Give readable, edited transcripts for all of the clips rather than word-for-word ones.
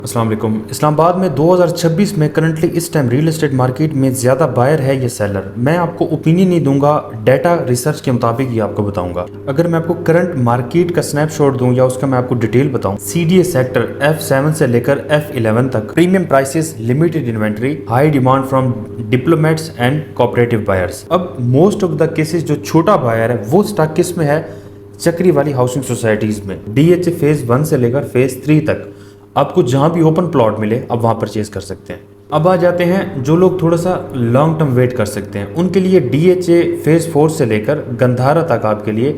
अस्सलाम वालेकुम। इस्लामाबाद में 2026 में करंटली इस टाइम रियल एस्टेट मार्केट में ज़्यादा बायर है या सेलर। मैं आपको ओपिनियन नहीं दूंगा, डाटा रिसर्च के मुताबिक ही आपको बताऊंगा। अगर मैं आपको करंट मार्केट का स्नैपशॉट दूं या उसका मैं आपको डिटेल बताऊं, CDA सेक्टर F7 से लेकर F11 तक premium prices, limited inventory, high demand from diplomats and cooperative buyers. अब मोस्ट ऑफ द केसेस जो छोटा बायर है वो स्टॉक किस में है? चक्री वाली हाउसिंग सोसाइटीज़ में। DHA फेज़ 1 से लेकर फेज़ 3 तक आपको जहां भी ओपन प्लॉट मिले आप वहां परचेज कर सकते हैं। अब आ जाते हैं जो लोग थोड़ा सा लॉन्ग टर्म वेट कर सकते हैं, उनके लिए DHA फेज़ 4 से लेकर गंधारा तक आपके लिए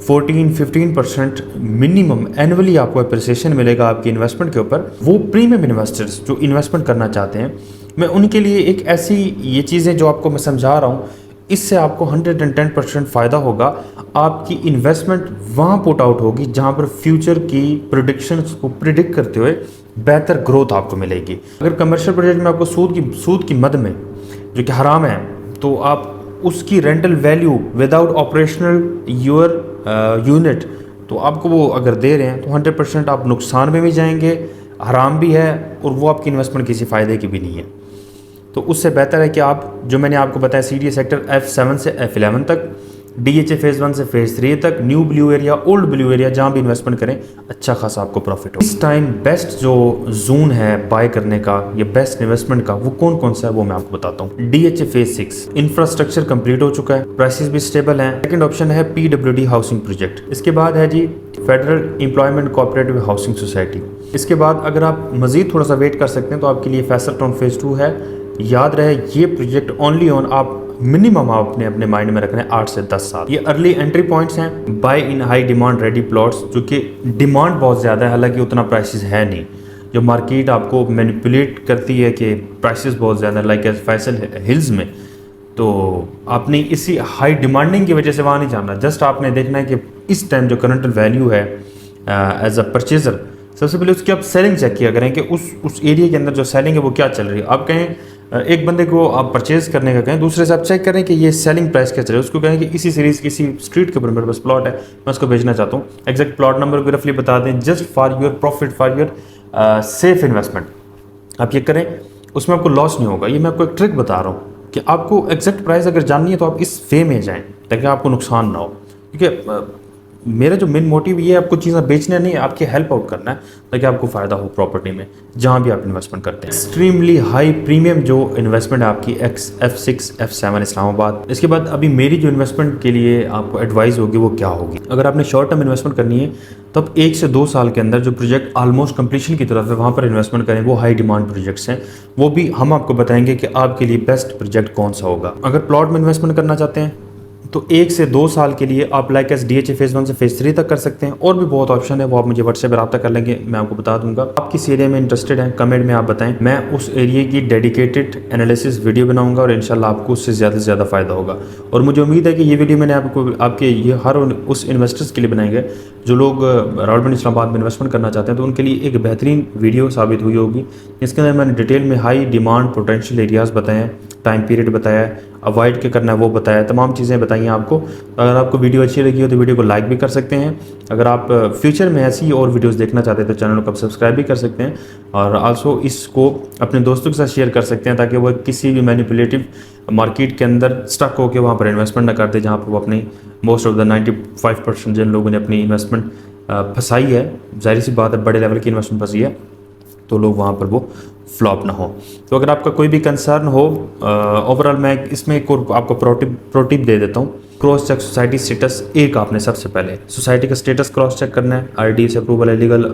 14-15% मिनिमम एनुअली आपको अप्रिसिएशन मिलेगा आपकी इन्वेस्टमेंट के ऊपर। वो प्रीमियम इन्वेस्टर्स जो इन्वेस्टमेंट करना चाहते हैं, मैं उनके लिए एक ऐसी ये चीज़ें जो आपको मैं समझा रहा हूँ, इससे आपको 110% फ़ायदा होगा। आपकी इन्वेस्टमेंट वहाँ पुट आउट होगी जहाँ पर फ्यूचर की प्रोडिक्शंस को प्रिडिक्ट करते हुए बेहतर ग्रोथ आपको मिलेगी। अगर कमर्शियल प्रोजेक्ट में आपको सूद की मद में जो कि हराम है, तो आप उसकी rental value without operational your unit, तो आपको वो अगर दे रहे हैं तो 100% आप नुकसान में भी जाएंगे, हराम भी है और वो आपकी इन्वेस्टमेंट किसी फ़ायदे की भी नहीं है। तो उससे बेहतर है कि आप जो मैंने आपको बताया CDA सेक्टर F7 से F11 तक, DHA फेज़ 1 से फेज़ 3 तक, new blue area, old blue area, जहाँ भी इन्वेस्टमेंट करें अच्छा खासा आपको प्रॉफिट हो। इस टाइम बेस्ट जो जोन है बाय करने का या बेस्ट इन्वेस्टमेंट का, वो कौन कौन सा है वो मैं आपको बताता हूँ। DHA फेज़ 6 इंफ्रास्ट्रक्चर कंप्लीट हो चुका है, प्राइसेस भी स्टेबल हैं। सेकंड ऑप्शन है PWD हाउसिंग प्रोजेक्ट। इसके बाद है जी federal employment cooperative housing society. इसके बाद अगर आप मजीद थोड़ा सा वेट कर सकते हैं तो आपके लिए फैसल टाउन फेज़ 2 है। याद रहे ये प्रोजेक्ट ओनली ऑन आप मिनिमम आपने अपने माइंड में रखना है 8 से 10 साल। ये अर्ली एंट्री पॉइंट्स हैं। Buy in high demand ready plots, जो कि डिमांड बहुत ज़्यादा है, हालांकि उतना प्राइसेस है नहीं। जो मार्केट आपको मैनिपुलेट करती है कि प्राइसेस बहुत ज़्यादा, लाइक फैसल हिल्स में, तो आपने इसी हाई डिमांडिंग की वजह से वहाँ नहीं जाना। जस्ट आपने देखना है कि इस टाइम जो करंट वैल्यू है एज अ परचेजर, सबसे पहले उसकी आप सेलिंग चेक किया करें कि उस एरिया के अंदर जो सेलिंग है वो क्या चल रही है। आप कहें एक बंदे को आप परचेज करने का कहें, दूसरे से आप चेक करें कि ये सेलिंग प्राइस क्या चल रहा है। उसको कहें कि इसी सीरीज़ किसी स्ट्रीट के ऊपर मेरे पास प्लॉट है, मैं उसको बेचना चाहता हूँ, एग्जैक्ट प्लॉट नंबर भी रफली बता दें, just for your profit, for your safe investment आप ये करें, उसमें आपको लॉस नहीं होगा। ये मैं आपको एक ट्रिक बता रहा हूँ कि आपको एग्जैक्ट प्राइस अगर जाननी है तो आप इस वे में जाएँ ताकि आपको नुकसान ना हो। क्योंकि मेरा जो मेन मोटिव ये आपको चीज़ें बेचना नहीं है, आपकी हेल्प आउट करना है ताकि आपको फ़ायदा हो प्रॉपर्टी में जहाँ भी आप इन्वेस्टमेंट करते हैं। एक्सट्रीमली हाई प्रीमियम जो इन्वेस्टमेंट है आपकी F6 F7 इस्लामाबाद। इसके बाद अभी मेरी जो इन्वेस्टमेंट के लिए आपको एडवाइस होगी वो क्या होगी। अगर आपने शॉर्ट टर्म इन्वेस्टमेंट करनी है तो आप 1 से 2 साल के अंदर जो प्रोजेक्ट ऑलमोस्ट कंप्लीशन की तरफ है वहाँ पर इन्वेस्टमेंट करें। वो हाई डिमांड प्रोजेक्ट्स हैं, वो भी हम आपको बताएंगे कि आपके लिए बेस्ट प्रोजेक्ट कौन सा होगा। अगर प्लॉट में इन्वेस्टमेंट करना चाहते हैं तो 1 से 2 साल के लिए आप लाइक एस DHA फेज़ 1 से फेज़ 3 तक कर सकते हैं। और भी बहुत ऑप्शन है, वो आप मुझे व्हाट्सएप पर रब्ता कर लेंगे, मैं आपको बता दूंगा। आप किस एरिया में इंटरेस्टेड हैं कमेंट में आप बताएं, मैं उस एरिया की डेडिकेटेड एनालिसिस वीडियो बनाऊंगा और इंशाल्लाह आपको उससे ज़्यादा से ज़्यादा फ़ायदा होगा। और मुझे उम्मीद है कि ये वीडियो मैंने आपके ये हर उस इन्वेस्टर्स के लिए बनाएंगे जो लोग रावलपिंडी इस्लामाबाद में इन्वेस्टमेंट करना चाहते हैं, तो उनके लिए एक बेहतरीन वीडियो साबित हुई होगी। इसके अंदर मैंने डिटेल में हाई डिमांड पोटेंशियल एरियाज़ बताए हैं, टाइम पीरियड बताया है, अवॉइड क्या करना है वो बताया, तमाम चीज़ें बताई हैं आपको। अगर आपको वीडियो अच्छी लगी हो तो वीडियो को लाइक भी कर सकते हैं। अगर आप फ्यूचर में ऐसी और वीडियोस देखना चाहते हैं तो चैनल को आप सब्सक्राइब भी कर सकते हैं और आल्सो इसको अपने दोस्तों के साथ शेयर कर सकते हैं ताकि वो किसी भी मैनिपुलेटिव मार्केट के अंदर स्टक होकर वहाँ पर इन्वेस्टमेंट ना करते, जहाँ पर वो अपनी मोस्ट ऑफ द 95% जिन लोगों ने अपनी इन्वेस्टमेंट फंसाई है, जाहिर सी बात है बड़े लेवल की इन्वेस्टमेंट फंसी है, तो लोग वहाँ पर वो फ्लॉप ना हो। तो अगर आपका कोई भी कंसर्न हो, ओवरऑल मैं इसमें एक और आपको प्रोटिप दे देता हूँ। Cross check society status. एक आपने सबसे पहले सोसाइटी का स्टेटस क्रॉस चेक करना है, RDA से अप्रूवल है, लीगल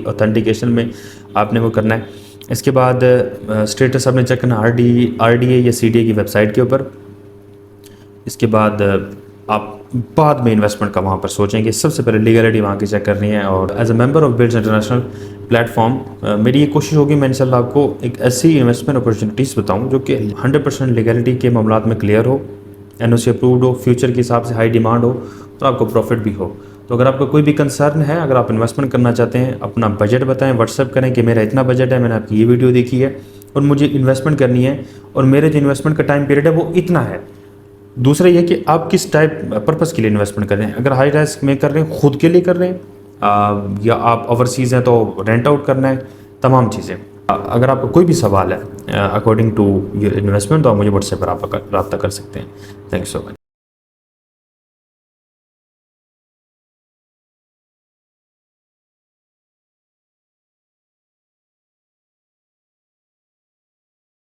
ऑथेंटिकेशन में आपने वो करना है। इसके बाद स्टेटस आपने चेक करना RDA या CDA की वेबसाइट के ऊपर। इसके बाद आप बाद में इन्वेस्टमेंट का वहाँ पर सोचेंगे। सबसे पहले लीगलिटी वहाँ की चेक करनी है। और as a member of builds international platform मेरी ये कोशिश होगी मैं इंशाल्लाह आपको एक ऐसी इन्वेस्टमेंट अपॉर्चुनिटीज़ बताऊँ जो कि 100% लीगलिटी के मामलात में क्लियर हो, NOC अप्रूव्ड हो, फ्यूचर के हिसाब से हाई डिमांड हो तो आपको प्रॉफिट भी हो। तो अगर आपका कोई भी कंसर्न है, अगर आप इन्वेस्टमेंट करना चाहते हैं, अपना बजट बताएं, व्हाट्सएप करें कि मेरा इतना बजट है, मैंने आपकी ये वीडियो देखी है और मुझे इन्वेस्टमेंट करनी है और मेरे जो इन्वेस्टमेंट का टाइम पीरियड है वो इतना है। दूसरा ये कि आप किस टाइप पर्पज़ के लिए इन्वेस्टमेंट कर रहे हैं। अगर हाई रिस्क में कर रहे हैं, खुद के लिए कर रहे हैं, या आप ओवरसीज़ हैं तो रेंट आउट करना है, तमाम चीज़ें। अगर आपका कोई भी सवाल है अकॉर्डिंग टू योर इन्वेस्टमेंट तो आप मुझे व्हाट्सएप पर आप रब्ता कर सकते हैं। Thank you so much.